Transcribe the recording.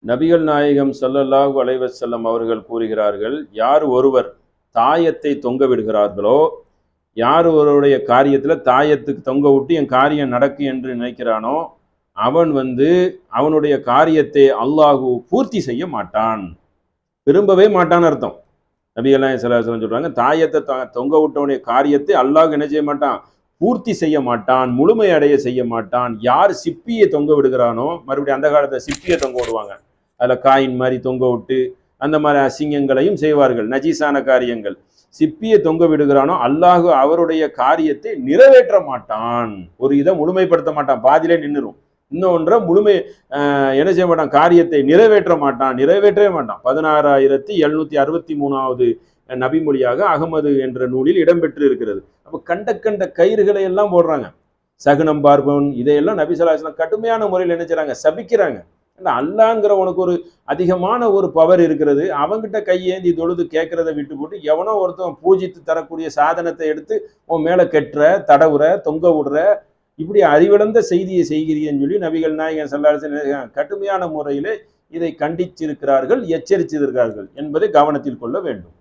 நபிகள் நாயகம் ஸல்லல்லாஹு அலைஹி வஸல்லம் அவர்கள் கூறுகிறார்கள், யார் ஒருவர் தாயத்தை தொங்க விடுகிறார்களோ, யார் ஒருவருடைய காரியத்தில் தாயத்துக்கு தொங்க விட்டு என் காரியம் நடக்கும் என்று நினைக்கிறானோ, அவன் அவனுடைய காரியத்தை அல்லாஹு பூர்த்தி செய்ய மாட்டான், விரும்பவே மாட்டான்னு அர்த்தம். நபிகள் நாயகம் ஸல்லல்லாஹு அலைஹி வஸல்லம் சொல்றாங்க, தாயத்தை தொங்க விட்டவனுடைய காரியத்தை அல்லாஹ் என்ன செய்ய மாட்டான், பூர்த்தி செய்ய மாட்டான், முழுமை அடைய செய்ய மாட்டான். யார் சிப்பியை தொங்க விடுகிறானோ, மறுபடியும் அந்த காலத்தில் சிப்பியை தொங்க விடுவாங்க, அதில் காயின் மாதிரி தொங்க விட்டு அந்த மாதிரி அசிங்கங்களையும் செய்வார்கள், நஜீஸான காரியங்கள். சிப்பியை தொங்க விடுகிறானோ அல்லாஹ் அவருடைய காரியத்தை நிறைவேற்ற மாட்டான், ஒரு இதை முழுமைப்படுத்த மாட்டான், பாதியிலே நின்றுடும். இன்னொன்ற என்ன செய்ய மாட்டான், காரியத்தை நிறைவேற்றவே மாட்டான். 16,763வது நபிமொழியாக அகமது என்ற நூலில் இடம்பெற்று இருக்கிறது. அப்போ கண்ட கயிறுகளை எல்லாம் போடுறாங்க, சகுனம் பார்ப்பவன், இதையெல்லாம் நபி ஸல்லல்லாஹு அலைஹி வஸல்லம் கடுமையான முறையில் என்ன செய்றாங்க, சபிக்கிறாங்க. அல்லாஹ்ங்கிற உனக்கு ஒரு அதிகமான ஒரு பவர் இருக்கிறது, அவங்கிட்ட கையேந்தி தொழுது கேட்கறத விட்டு போட்டு எவனோ ஒருத்தன் பூஜித்து தரக்கூடிய சாதனத்தை எடுத்து உன் மேல கெட்டுற, தடவுற, தொங்க விடுற, இப்படி அறிவிழந்த செய்தியை செய்கிறீன்னு சொல்லி நபிகள் நாயகம் ஸல்லல்லாஹு அலைஹி வஸல்லம் கடுமையான முறையிலே இதை கண்டிச்சிருக்கிறார்கள், எச்சரித்திருக்கிறார்கள் என்பதை கவனத்தில் கொள்ள வேண்டும்.